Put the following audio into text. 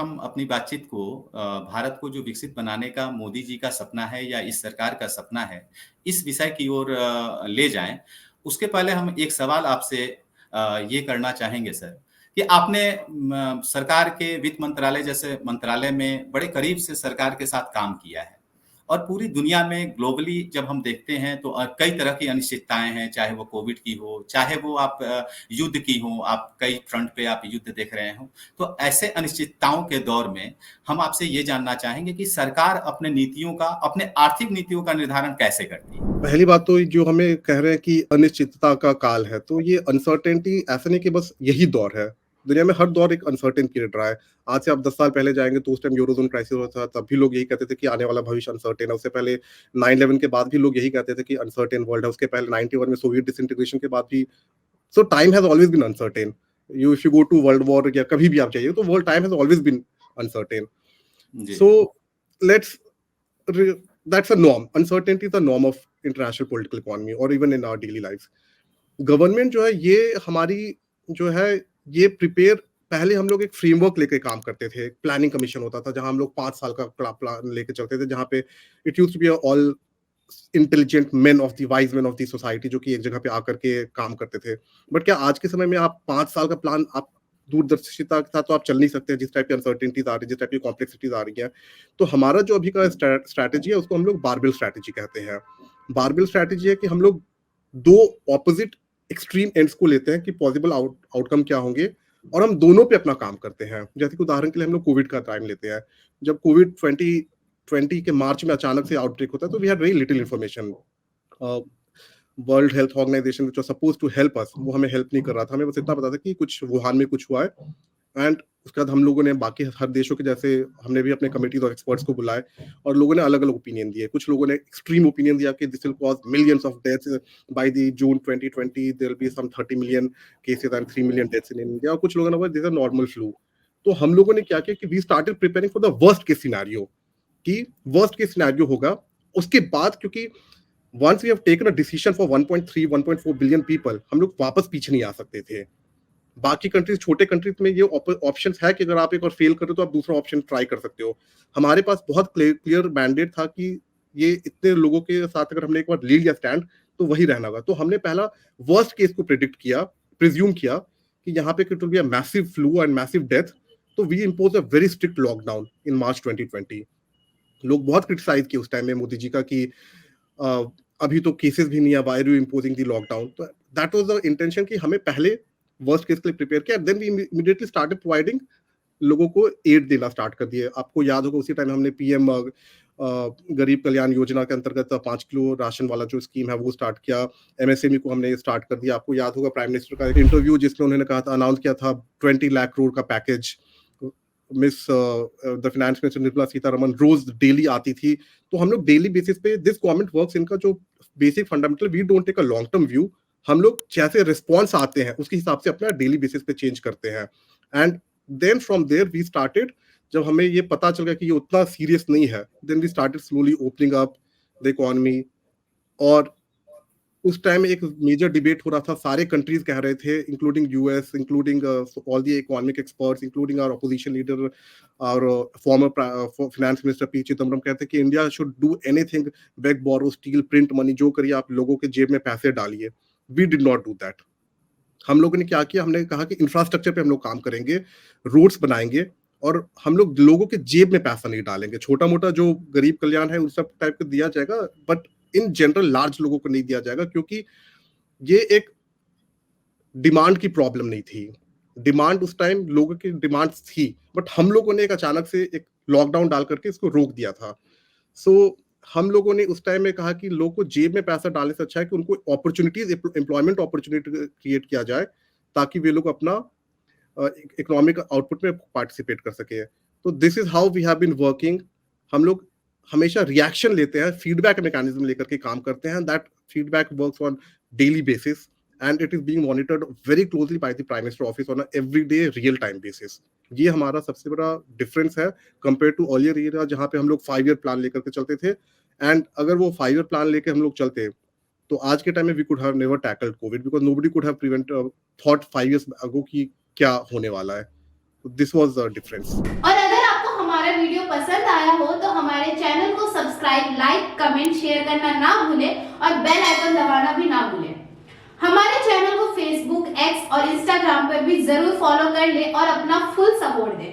हम अपनी बातचीत को भारत को जो विकसित बनाने का मोदी जी का सपना है या इस सरकार का सपना है, इस विषय की ओर ले जाएँ, उसके पहले हम एक सवाल आपसे ये करना चाहेंगे सर, कि आपने सरकार के वित्त मंत्रालय जैसे मंत्रालय में बड़े करीब से सरकार के साथ काम किया है। और पूरी दुनिया में ग्लोबली जब हम देखते हैं तो कई तरह की अनिश्चितताएँ हैं, चाहे वो कोविड की हो, चाहे वो आप युद्ध की हो, आप कई फ्रंट पे आप युद्ध देख रहे हो। तो ऐसे अनिश्चितताओं के दौर में हम आपसे ये जानना चाहेंगे कि सरकार अपने नीतियों का, अपने आर्थिक नीतियों का निर्धारण कैसे करती है? पहली बात तो जो हमें कह रहे हैं कि अनिश्चितता का काल है, तो ये अनसर्टेनिटी ऐसा नहीं कि बस यही दौर है। दुनिया में हर दौर एक अनसर्टेन पीरियड रहा है। आज से आप 10 साल पहले जाएँगे तो उस टाइम यूरोज़ोन क्राइसिस हुआ था, तब भी लोग यही कहते थे कि आने वाला भविष्य अनसर्टेन है। उससे पहले 9/11 के बाद भी लोग यही कहते थे कि अनसर्टेन वर्ल्ड है। उसके पहले 91 में सोवियत डिसइंटीग्रेशन के बाद भी so time has always been uncertain. You if you go to world war या कभी भी आप जाइए तो world time has always been uncertain. जी। So let's that's a norm. Uncertainty is a norm of international political economy or even in our daily lives. Government जो है ये हमारी जो है ये प्रिपेयर पहले हम लोग एक फ्रेमवर्क लेके काम करते थे। प्लानिंग कमीशन होता था जहां हम लोग 5 साल का प्लान लेके चलते थे, जहां पे it used to be all intelligent men of the wise men of the society जो कि एक जगह पे आकर के काम करते थे। बट क्या आज के समय में आप 5 साल का प्लान आप दूरदर्शिता के साथ तो आप चल नहीं सकते, जिस टाइप की अनसर्टेनिटीज आ रही है, जिस टाइप की कॉम्प्लेक्सिटीज आ रही है। तो हमारा जो अभी का स्ट्रैटेजी है उसको हम लोग बारबेल स्ट्रैटेजी कहते हैं। बारबेल स्ट्रैटेजी है कि हम लोग दो ऑपोजिट एक्सट्रीम एंड्स को लेते हैं कि पॉसिबल आउटकम क्या होंगे और हम दोनों पे अपना काम करते हैं। जैसे कि उदाहरण के लिए हम लोग कोविड का टाइम लेते हैं। जब कोविड 2020 के मार्च में अचानक से आउटब्रेक होता है तो we had very little information. World health organisation जो सपोज टू हेल्प अस वो हमें हेल्प नहीं कर रहा था। हमें बस इतना पता था कि कुछ वुहान में कुछ हुआ है एंड उसके बाद हम लोगों ने बाकी हर देशों के जैसे हमने भी अपने कमिटीज और एक्सपर्ट्स को बुलाए और लोगों ने अलग अलग ओपिनियन दिए। कुछ लोगों ने एक्सट्रीम ओपिनियन दिया कि this will cause millions of deaths by the June 2020 there will be some 30 million cases and 3 million deaths in India. और कुछ लोगों ने बोला this is a normal flu. तो हम लोगों ने क्या किया कि we started preparing for the worst case scenario कि वर्स्ट केस सिनेरियो होगा। उसके बाद क्योंकि once we have taken a decision for 1.3 1.4 billion people, हम लोग वापस पीछे नहीं आ सकते थे। बाकी कंट्रीज, छोटे कंट्रीज में ये ऑप्शंस है कि अगर आप एक बार फेल कर रहे हो तो आप दूसरा ऑप्शन ट्राई कर सकते हो। हमारे पास बहुत क्लियर मैंडेट था कि ये इतने लोगों के साथ अगर हमने एक बार ले लिया स्टैंड तो वही रहना होगा। तो हमने पहला वर्स्ट केस को प्रिडिक्ट किया, प्रिज्यूम किया कि यहाँ पे it will be a massive flu and massive death. तो we impose a very strict lockdown in March 2020। लोग बहुत क्रिटिसाइज किए उस टाइम में मोदी जी का कि अभी तो केसेस भी नहीं है, why are you imposing the lockdown. तो दैट वाज द इंटेंशन कि हमें पहले वर्स्ट केस के लिए प्रिपेयर किया, then we immediately started providing लोगों को एड देना स्टार्ट कर दिए। आपको याद होगा उसी टाइम हमने पीएम गरीब कल्याण योजना के अंतर्गत 5 किलो राशन वाला जो स्कीम है वो स्टार्ट किया। एमएसएमई को हमने स्टार्ट कर दिया। आपको याद होगा प्राइम मिनिस्टर का एक इंटरव्यू जिसमें उन्होंने कहा था, अनाउंस किया था 20 लाख करोड़ का package. Miss the finance minister Nirmala Sitharaman रोज डेली आती थी। तो हम लोग डेली बेसिस पे दिस गवर्नमेंट वर्क्स, इनका जो basic fundamental, we don't take a long term view. हम लोग जैसे रिस्पॉन्स आते हैं उसके हिसाब से अपना डेली बेसिस पे चेंज करते हैं। And then from there we started, जब हमें ये पता चल गया कि ये उतना सीरियस नहीं है, then we started slowly opening up the economy. और उस टाइम एक मेजर डिबेट हो रहा था, सारे कंट्रीज कह रहे थे including US, including all the economic experts, including our opposition leader और former finance minister P Chidambaram, कहते कि India should do anything, beg, borrow, steal, print money, जो करिए आप लोगों के जेब में पैसे डालिए। We did not do that. हम लोगों ने क्या किया, हमने कहा कि इंफ्रास्ट्रक्चर पे हम लोग काम करेंगे, रोड्स बनाएंगे और हम लोग लोगों के जेब में पैसा नहीं डालेंगे। छोटा मोटा जो गरीब कल्याण है उस सब टाइप का दिया जाएगा, बट इन जनरल लार्ज लोगों को नहीं दिया जाएगा, क्योंकि ये एक डिमांड की प्रॉब्लम नहीं थी। डिमांड उस टाइम लोगों की डिमांड्स थी, बट हम लोगों ने एक अचानक से एक लॉकडाउन डाल करके इसको रोक दिया था। सो हम लोगों ने उस टाइम में कहा कि लोगों को जेब में पैसा डालने से अच्छा है कि उनको अपॉर्चुनिटीज, एम्प्लॉयमेंट अपॉर्चुनिटी क्रिएट किया जाए ताकि वे लोग अपना इकोनॉमिक आउटपुट में पार्टिसिपेट कर सके। तो this is how we have been working. हम लोग हमेशा रिएक्शन लेते हैं, फीडबैक मैकेनिज्म लेकर के काम करते हैं। That feedback works on daily basis and it is being monitored very closely by the Prime Minister office on a everyday real time basis. ये हमारा सबसे बड़ा डिफरेंस है कंपेयर टू अर्लियर एरा, जहां पे हम लोग 5 ईयर प्लान लेकर के चलते थे। एंड अगर वो 5 ईयर प्लान लेके हम लोग चलते तो आज के टाइम में we could have never tackled COVID, because nobody could have thought 5 years ago कि क्या होने वाला है। This was the difference. और अगर हमारा वीडियो पसंद आया हो तो हमारे चैनल को सब्सक्राइब, लाइक, कमेंट, शेयर करना ना भूलें और बेल आइकन दबाना भी ना भूलें। हमारे चैनल को फेसबुक, एक्स और इंस्टाग्राम पर भी जरूर फॉलो कर लें और अपना फुल सपोर्ट दें।